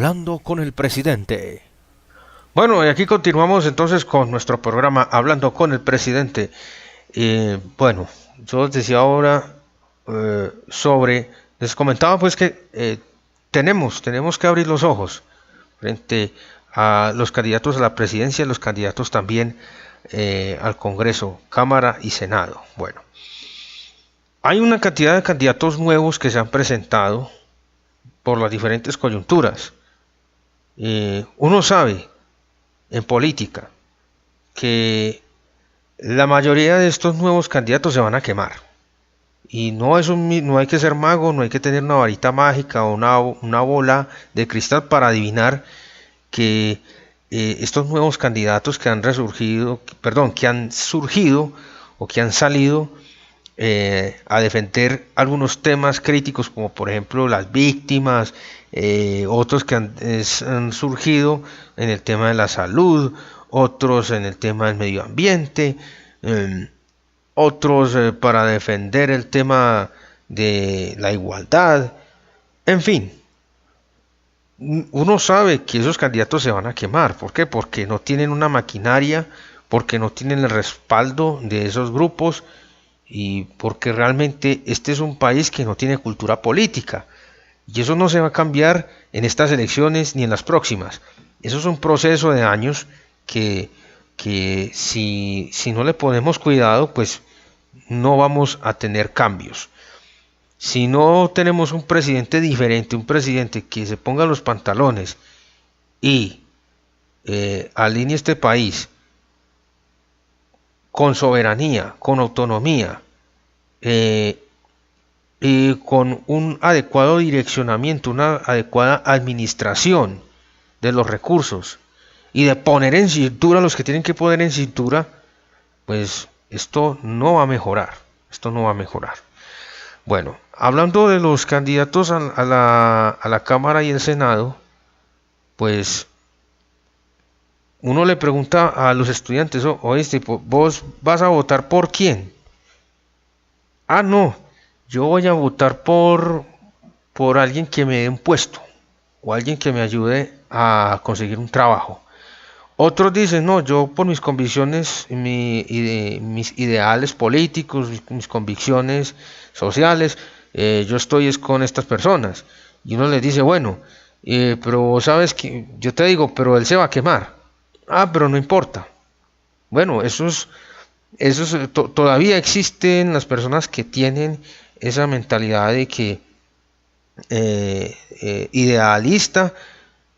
Hablando con el presidente. Bueno, y aquí continuamos entonces con nuestro programa Hablando con el presidente. Bueno, yo les decía ahora les comentaba pues que tenemos que abrir los ojos frente a los candidatos a la presidencia y los candidatos también al Congreso, Cámara y Senado. Bueno, hay una cantidad de candidatos nuevos que se han presentado por las diferentes coyunturas. Uno sabe en política que la mayoría de estos nuevos candidatos se van a quemar. Y no hay que ser mago, no hay que tener una varita mágica o una bola de cristal para adivinar que estos nuevos candidatos que han surgido o que han salido a defender algunos temas críticos, como por ejemplo las víctimas, otros que han surgido en el tema de la salud, otros en el tema del medio ambiente, otros para defender el tema de la igualdad. En fin, uno sabe que esos candidatos se van a quemar. ¿Por qué? Porque no tienen una maquinaria, porque no tienen el respaldo de esos grupos y porque realmente este es un país que no tiene cultura política. Y eso no se va a cambiar en estas elecciones ni en las próximas. Eso es un proceso de años que si no le ponemos cuidado, pues no vamos a tener cambios. Si no tenemos un presidente diferente, un presidente que se ponga los pantalones y alinee este país con soberanía, con autonomía, y con un adecuado direccionamiento, una adecuada administración de los recursos y de poner en cintura a los que tienen que poner en cintura, pues esto no va a mejorar. Bueno, hablando de los candidatos a la Cámara y el Senado, pues uno le pregunta a los estudiantes: oíste, ¿vos vas a votar por quién? No, yo voy a votar por alguien que me dé un puesto o alguien que me ayude a conseguir un trabajo. Otros dicen: no, yo por mis convicciones, mis ideales políticos, mis convicciones sociales, yo estoy con estas personas. Y uno les dice: bueno, pero sabes que yo te digo, pero él se va a quemar. Pero no importa. Bueno, todavía existen las personas que tienen esa mentalidad de que idealista,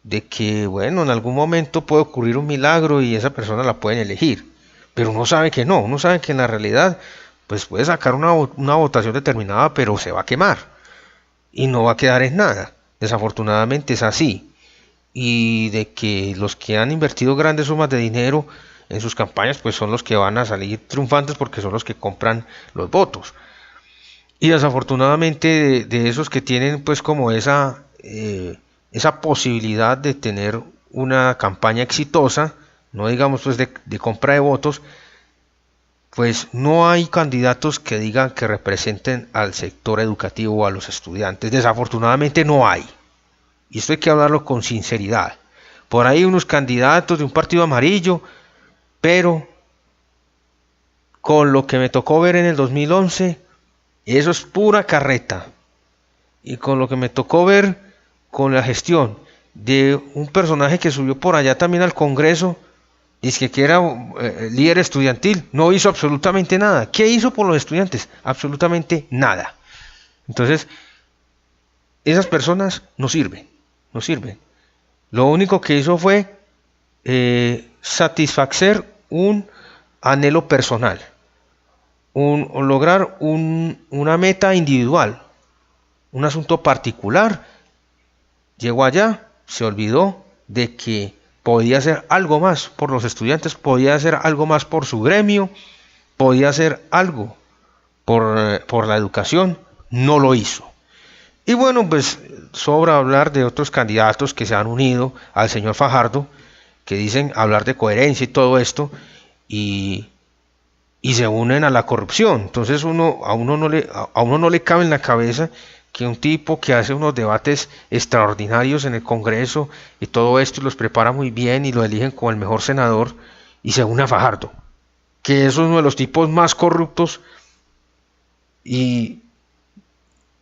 de que bueno, en algún momento puede ocurrir un milagro y esa persona la pueden elegir, pero uno sabe que no, uno sabe que en la realidad pues puede sacar una votación determinada, pero se va a quemar y no va a quedar en nada. Desafortunadamente es así. Y de que los que han invertido grandes sumas de dinero en sus campañas pues son los que van a salir triunfantes, porque son los que compran los votos. Y desafortunadamente de esos que tienen pues como esa posibilidad de tener una campaña exitosa, no digamos pues de compra de votos, pues no hay candidatos que digan que representen al sector educativo o a los estudiantes. Desafortunadamente no hay. Y esto hay que hablarlo con sinceridad. Por ahí unos candidatos de un partido amarillo, pero con lo que me tocó ver en el 2011, eso es pura carreta. Y con lo que me tocó ver con la gestión de un personaje que subió por allá también al Congreso, dice que era líder estudiantil, no hizo absolutamente nada. ¿Qué hizo por los estudiantes? Absolutamente nada. Entonces, esas personas no sirven. Lo único que hizo fue satisfacer un anhelo personal, lograr una meta individual, un asunto particular. Llegó allá, se olvidó de que podía hacer algo más por los estudiantes, podía hacer algo más por su gremio, podía hacer algo por la educación. No lo hizo. Y bueno, pues sobra hablar de otros candidatos que se han unido al señor Fajardo, que dicen hablar de coherencia y todo esto, y se unen a la corrupción. Entonces a uno no le cabe en la cabeza que un tipo que hace unos debates extraordinarios en el Congreso y todo esto y los prepara muy bien y lo eligen como el mejor senador y se une a Fajardo, que es uno de los tipos más corruptos. Y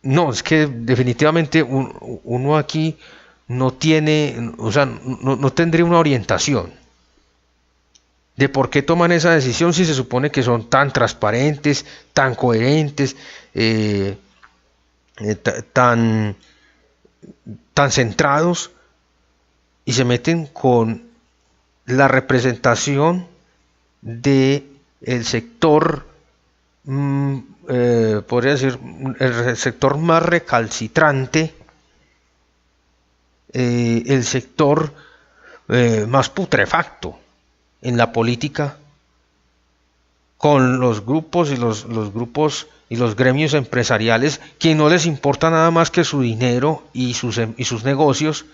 no, es que definitivamente uno aquí no tiene, o sea, no tendría una orientación de por qué toman esa decisión si se supone que son tan transparentes, tan coherentes, eh, tan, tan centrados y se meten con la representación de el sector, podría decir, el sector más recalcitrante, el sector más putrefacto en la política, con los grupos y los grupos y los gremios empresariales que no les importa nada más que su dinero y sus negocios.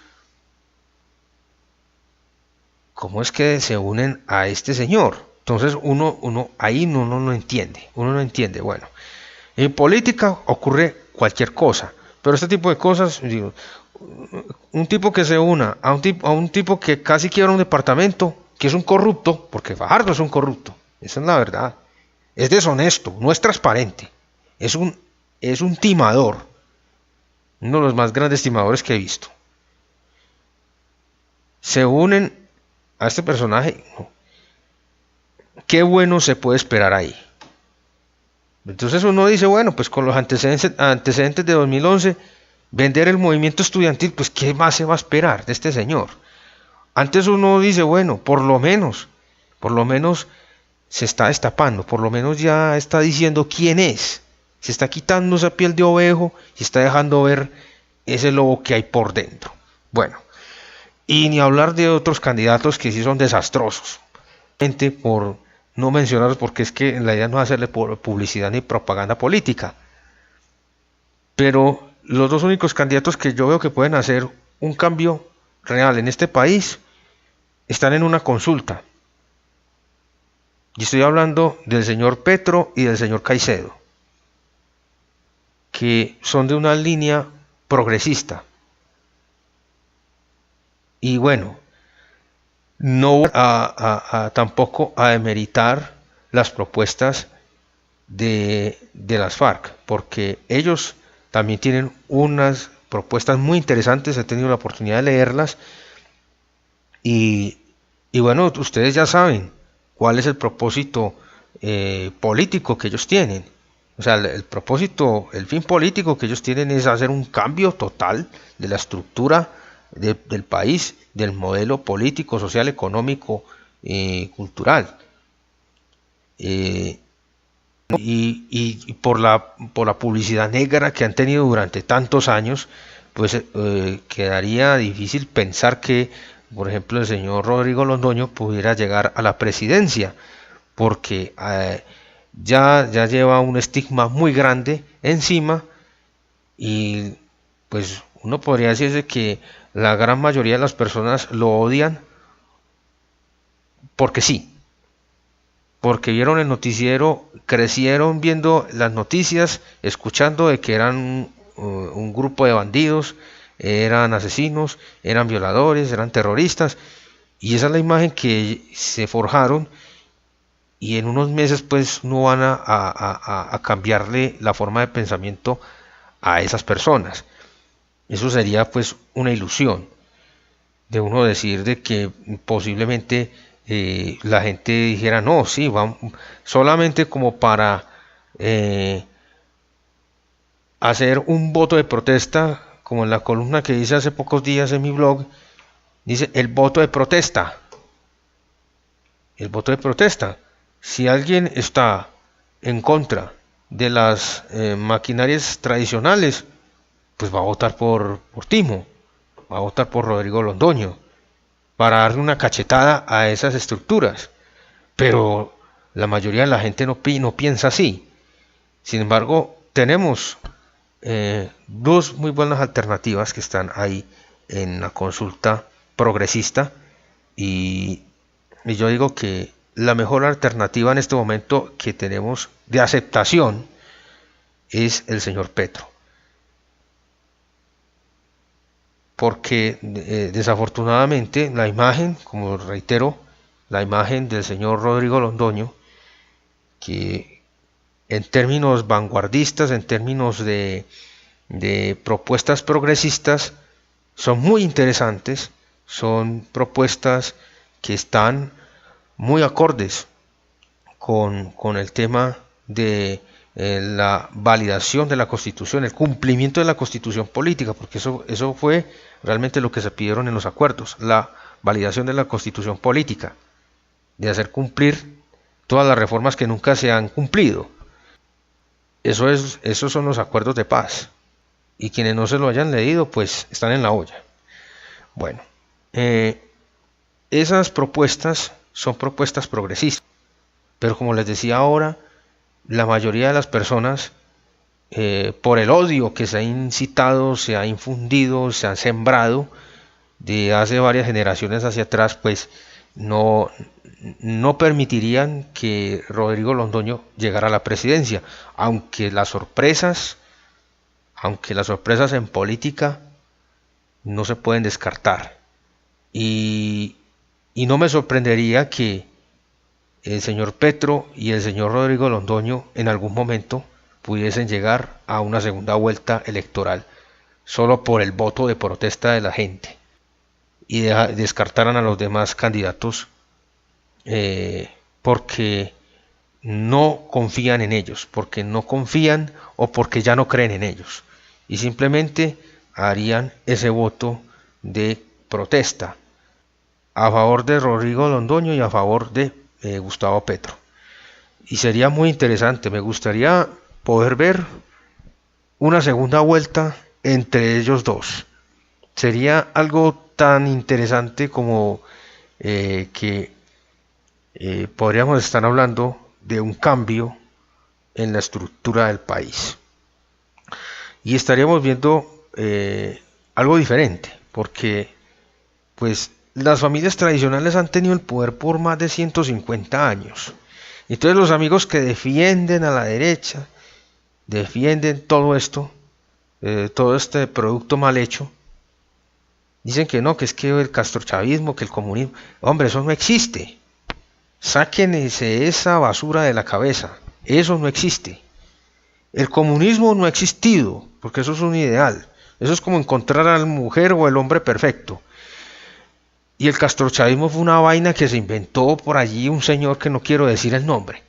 ¿Cómo es que se unen a este señor? Entonces uno ahí no entiende, uno no entiende. Bueno, en política ocurre cualquier cosa, pero este tipo de cosas, digo, un tipo que se una a un tipo que casi quiebra un departamento, que es un corrupto, porque Fajardo es un corrupto, esa es la verdad, es deshonesto, no es transparente, es un timador, uno de los más grandes timadores que he visto. Se unen a este personaje, ¿qué bueno se puede esperar ahí? Entonces uno dice, bueno, pues con los antecedentes de 2011, vender el movimiento estudiantil, pues ¿qué más se va a esperar de este señor? Antes uno dice, bueno, por lo menos se está destapando, por lo menos ya está diciendo quién es, se está quitando esa piel de ovejo y está dejando ver ese lobo que hay por dentro. Bueno, y ni hablar de otros candidatos que sí son desastrosos, por no mencionarlos porque es que la idea no es hacerle publicidad ni propaganda política, pero los dos únicos candidatos que yo veo que pueden hacer un cambio real en este país están en una consulta. Y estoy hablando del señor Petro y del señor Caicedo, que son de una línea progresista. Y bueno, no voy tampoco a demeritar las propuestas de las FARC, porque ellos también tienen unas propuestas muy interesantes, he tenido la oportunidad de leerlas y bueno, ustedes ya saben cuál es el propósito político que ellos tienen. O sea, el propósito, el fin político que ellos tienen es hacer un cambio total de la estructura del país, del modelo político, social, económico, cultural. Y por la publicidad negra que han tenido durante tantos años, pues quedaría difícil pensar que, por ejemplo, el señor Rodrigo Londoño pudiera llegar a la presidencia, porque ya lleva un estigma muy grande encima y pues uno podría decirse que la gran mayoría de las personas lo odian porque sí, porque vieron el noticiero, crecieron viendo las noticias, escuchando de que eran un grupo de bandidos, eran asesinos, eran violadores, eran terroristas, y esa es la imagen que se forjaron, y en unos meses pues no van a cambiarle la forma de pensamiento a esas personas. Eso sería pues una ilusión de uno decir de que posiblemente la gente dijera no, sí, vamos, solamente como para hacer un voto de protesta, como en la columna que hice hace pocos días en mi blog, dice el voto de protesta. El voto de protesta. Si alguien está en contra de las maquinarias tradicionales, pues va a votar por Timo, va a votar por Rodrigo Londoño, para darle una cachetada a esas estructuras. Pero la mayoría de la gente no piensa así. Sin embargo, tenemos dos muy buenas alternativas que están ahí en la consulta progresista y yo digo que la mejor alternativa en este momento que tenemos de aceptación es el señor Petro. porque desafortunadamente la imagen, como reitero, la imagen del señor Rodrigo Londoño, que en términos vanguardistas, en términos de propuestas progresistas, son muy interesantes, son propuestas que están muy acordes con el tema de la validación de la Constitución, el cumplimiento de la Constitución política, porque eso fue realmente lo que se pidieron en los acuerdos, la validación de la Constitución política, de hacer cumplir todas las reformas que nunca se han cumplido. Esos son los acuerdos de paz. Y quienes no se lo hayan leído, pues están en la olla. Bueno, esas propuestas son propuestas progresistas. Pero como les decía ahora, la mayoría de las personas, por el odio que se ha incitado, se ha infundido, se ha sembrado de hace varias generaciones hacia atrás, pues no permitirían que Rodrigo Londoño llegara a la presidencia, aunque las sorpresas en política no se pueden descartar. Y no me sorprendería que el señor Petro y el señor Rodrigo Londoño en algún momento pudiesen llegar a una segunda vuelta electoral solo por el voto de protesta de la gente y descartaran a los demás candidatos porque no confían en ellos, porque no confían o porque ya no creen en ellos y simplemente harían ese voto de protesta a favor de Rodrigo Londoño y a favor de Gustavo Petro. Y sería muy interesante, me gustaría poder ver una segunda vuelta entre ellos dos. Sería algo tan interesante como que podríamos estar hablando de un cambio en la estructura del país. Y estaríamos viendo algo diferente, porque pues las familias tradicionales han tenido el poder por más de 150 años. Entonces los amigos que defienden a la derecha, defienden todo esto, todo este producto mal hecho, dicen que no, que es que el castrochavismo, que el comunismo, hombre, eso no existe. Sáquense esa basura de la cabeza, eso no existe. El comunismo no ha existido, porque eso es un ideal. Eso es como encontrar a la mujer o el hombre perfecto. Y el castrochavismo fue una vaina que se inventó por allí un señor que no quiero decir el nombre.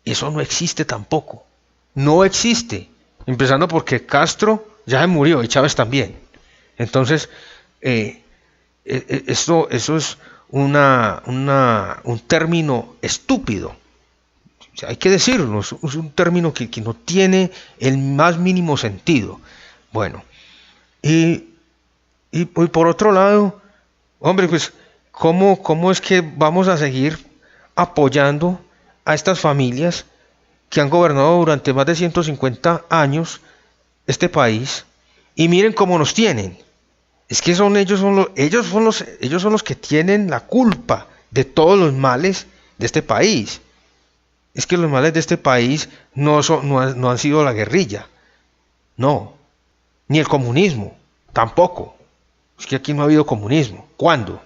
Eso no existe tampoco. No existe. Empezando porque Castro ya se murió y Chávez también. Entonces, eso es un término estúpido. O sea, hay que decirlo, es un término que no tiene el más mínimo sentido. Bueno, y por otro lado, hombre, pues, ¿cómo es que vamos a seguir apoyando a estas familias que han gobernado durante más de 150 años este país? Y miren cómo nos tienen. Es que ellos son los que tienen la culpa de todos los males de este país. Es que los males de este país no han sido la guerrilla. No. Ni el comunismo. Tampoco. Es que aquí no ha habido comunismo. ¿Cuándo?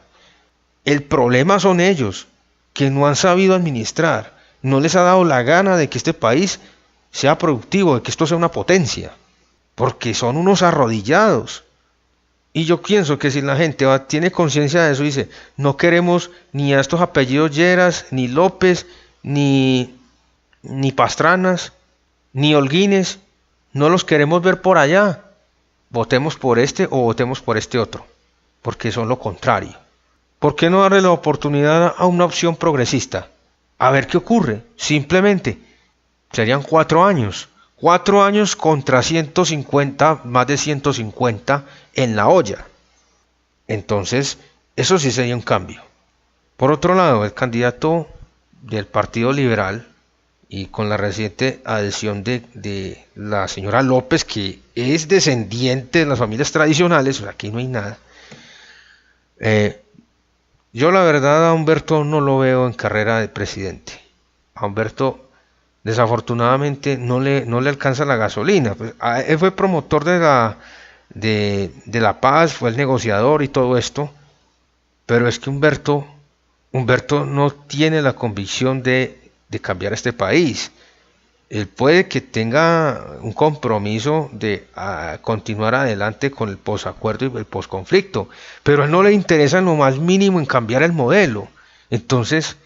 El problema son ellos, que no han sabido administrar. No les ha dado la gana de que este país sea productivo, de que esto sea una potencia. Porque son unos arrodillados. Y yo pienso que si la gente tiene conciencia de eso, dice, no queremos ni a estos apellidos Lleras, ni López, ni Pastranas, ni Holguines, no los queremos ver por allá. Votemos por este o votemos por este otro, porque son lo contrario. ¿Por qué no darle la oportunidad a una opción progresista? A ver qué ocurre. Simplemente serían 4 años. 4 años contra 150, más de 150 en la olla. Entonces, eso sí sería un cambio. Por otro lado, el candidato del Partido Liberal, y con la reciente adhesión de la señora López, que es descendiente de las familias tradicionales, aquí no hay nada. Yo la verdad a Humberto no lo veo en carrera de presidente. A Humberto desafortunadamente no le alcanza la gasolina. Pues, él fue promotor de la paz, fue el negociador y todo esto, pero es que Humberto no tiene la convicción de cambiar este país. Él puede que tenga un compromiso de continuar adelante con el posacuerdo y el posconflicto, pero a él no le interesa en lo más mínimo en cambiar el modelo. Entonces,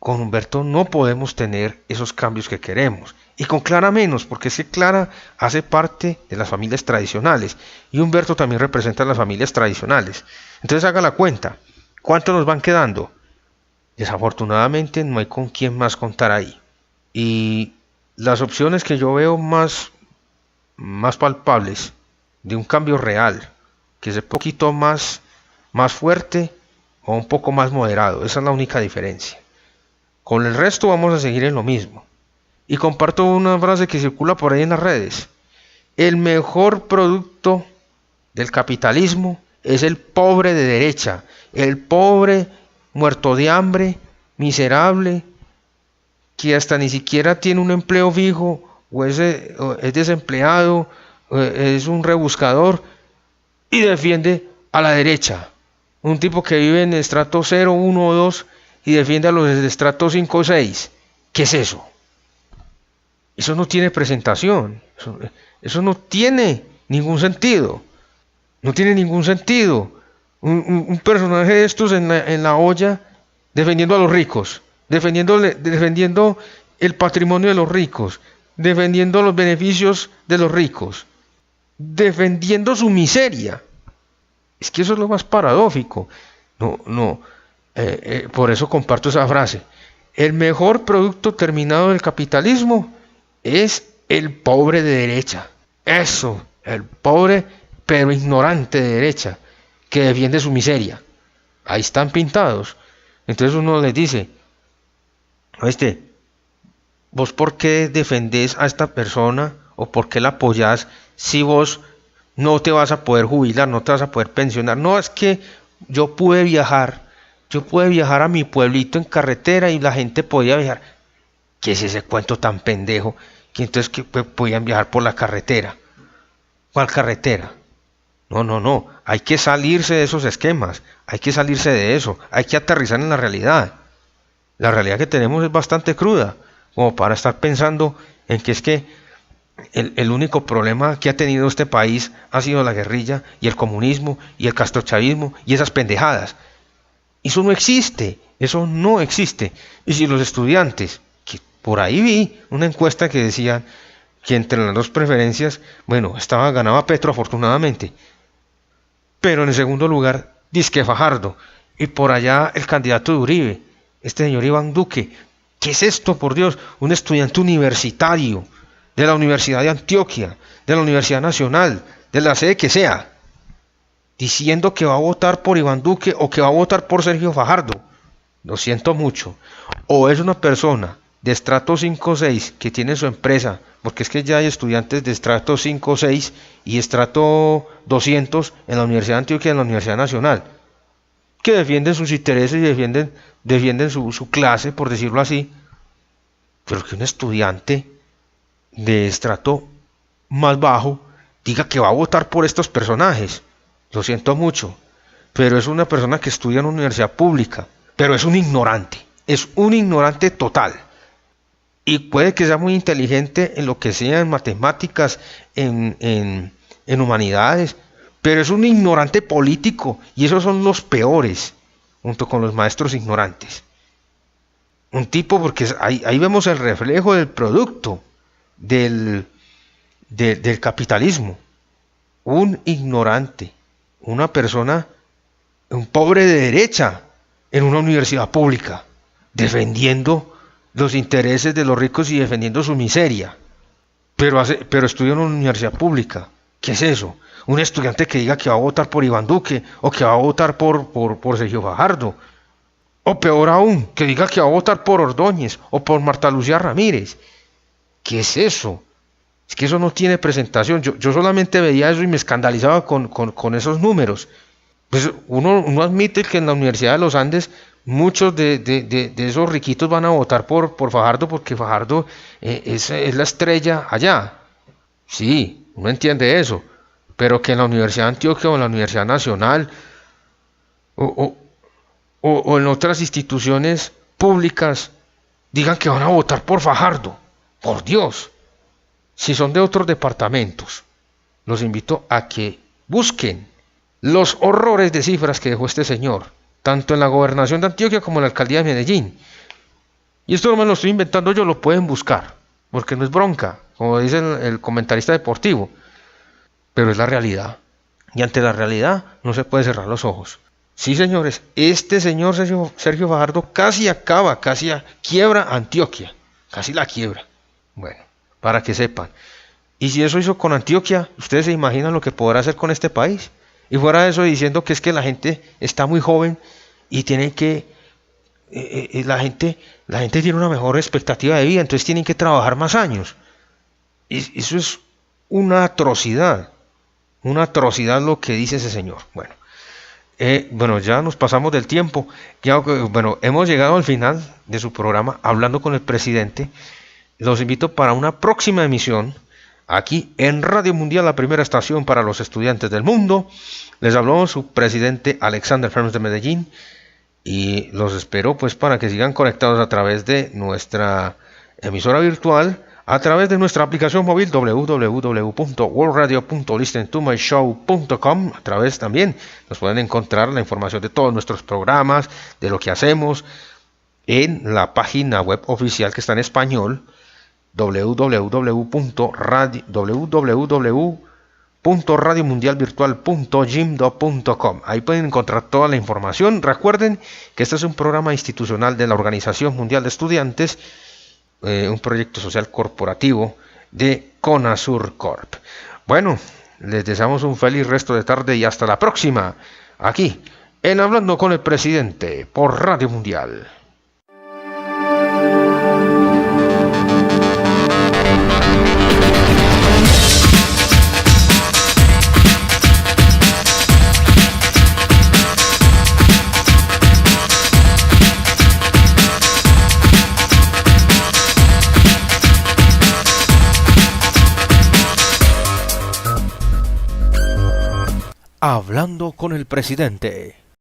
con Humberto no podemos tener esos cambios que queremos. Y con Clara menos, porque es que Clara hace parte de las familias tradicionales y Humberto también representa a las familias tradicionales. Entonces haga la cuenta. ¿Cuántos nos van quedando? Desafortunadamente no hay con quién más contar ahí. Y las opciones que yo veo más palpables de un cambio real, que es un poquito más fuerte o un poco más moderado, esa es la única diferencia. Con el resto vamos a seguir en lo mismo. Y comparto una frase que circula por ahí en las redes. El mejor producto del capitalismo es el pobre de derecha, el pobre muerto de hambre, miserable, que hasta ni siquiera tiene un empleo fijo, o es desempleado, o es un rebuscador, y defiende a la derecha. Un tipo que vive en estrato 0, 1 o 2 y defiende a los de estrato 5 o 6. ¿Qué es eso? Eso no tiene presentación. Eso no tiene ningún sentido. No tiene ningún sentido. Un personaje de estos en la olla defendiendo a los ricos, defendiendo el patrimonio de los ricos, defendiendo los beneficios de los ricos, defendiendo su miseria. Es que eso es lo más paradójico. Por eso comparto esa frase. El mejor producto terminado del capitalismo es el pobre de derecha. Eso, el pobre pero ignorante de derecha, que defiende su miseria. Ahí están pintados. Entonces uno les dice, ¿vos por qué defendés a esta persona o por qué la apoyás si vos no te vas a poder jubilar, no te vas a poder pensionar? No, es que yo pude viajar a mi pueblito en carretera y la gente podía viajar. ¿Qué es ese cuento tan pendejo? Que entonces que podían viajar por la carretera. ¿Cuál carretera? No, hay que salirse de esos esquemas, hay que salirse de eso, hay que aterrizar en la realidad. La realidad que tenemos es bastante cruda, como para estar pensando en que es que el único problema que ha tenido este país ha sido la guerrilla y el comunismo y el castrochavismo y esas pendejadas. Eso no existe. Y si los estudiantes, que por ahí vi una encuesta que decía que entre las dos preferencias, ganaba Petro afortunadamente, pero en el segundo lugar, dizque Fajardo, y por allá el candidato de Uribe, este señor Iván Duque. ¿Qué es esto, por Dios? Un estudiante universitario de la Universidad de Antioquia, de la Universidad Nacional, de la sede que sea, diciendo que va a votar por Iván Duque o que va a votar por Sergio Fajardo. Lo siento mucho. O es una persona de estrato 5 o 6 que tiene su empresa, porque es que ya hay estudiantes de estrato 5 o 6 y estrato 200 en la Universidad de Antioquia y en la Universidad Nacional, que defienden sus intereses y defienden su clase, por decirlo así, pero que un estudiante de estrato más bajo diga que va a votar por estos personajes. Lo siento mucho, pero es una persona que estudia en una universidad pública, pero es un ignorante total. Y puede que sea muy inteligente en lo que sea, en matemáticas, en humanidades, pero es un ignorante político, y esos son los peores, junto con los maestros ignorantes. Un tipo, porque ahí vemos el reflejo del producto del capitalismo. Un ignorante, una persona, un pobre de derecha en una universidad pública, defendiendo los intereses de los ricos y defendiendo su miseria, pero estudia en una universidad pública. ¿Qué es eso? Un estudiante que diga que va a votar por Iván Duque o que va a votar por Sergio Fajardo, o peor aún, que diga que va a votar por Ordóñez o por Marta Lucía Ramírez. ¿Qué es eso? Es que eso no tiene presentación. Yo solamente veía eso y me escandalizaba con esos números. Pues uno admite que en la Universidad de los Andes muchos de esos riquitos van a votar por Fajardo porque Fajardo es la estrella allá. Sí, uno entiende eso. pero que en la Universidad de Antioquia o en la Universidad Nacional o, o en otras instituciones públicas digan que van a votar por Fajardo. Por Dios, si son de otros departamentos, los invito a que busquen los horrores de cifras que dejó este señor, tanto en la gobernación de Antioquia como en la alcaldía de Medellín. Y esto no me lo estoy inventando yo, lo pueden buscar, porque no es bronca, como dice el comentarista deportivo, pero es la realidad. Y ante la realidad no se puede cerrar los ojos. Sí, señores, este señor Sergio Fajardo casi quiebra Antioquia, casi la quiebra. Bueno, para que sepan. Y si eso hizo con Antioquia, ¿ustedes se imaginan lo que podrá hacer con este país? Y fuera de eso diciendo que es que la gente está muy joven y tienen que... la gente tiene una mejor expectativa de vida, entonces tienen que trabajar más años. Eso es una atrocidad lo que dice ese señor. Bueno, ya nos pasamos del tiempo. Hemos llegado al final de su programa hablando con el presidente. Los invito para una próxima emisión aquí en Radio Mundial, la primera estación para los estudiantes del mundo. Les habló su presidente Alexander Fernández de Medellín y los espero pues para que sigan conectados a través de nuestra emisora virtual, a través de nuestra aplicación móvil www.worldradio.listentomyshow.com. A través también nos pueden encontrar la información de todos nuestros programas, de lo que hacemos en la página web oficial que está en español, www.radiomundialvirtual.jimdo.com. Ahí pueden encontrar toda la información. Recuerden que este es un programa institucional de la Organización Mundial de Estudiantes, un proyecto social corporativo de CONASUR Corp. Bueno, les deseamos un feliz resto de tarde y hasta la próxima, aquí en Hablando con el Presidente por Radio Mundial. Hablando con el Presidente.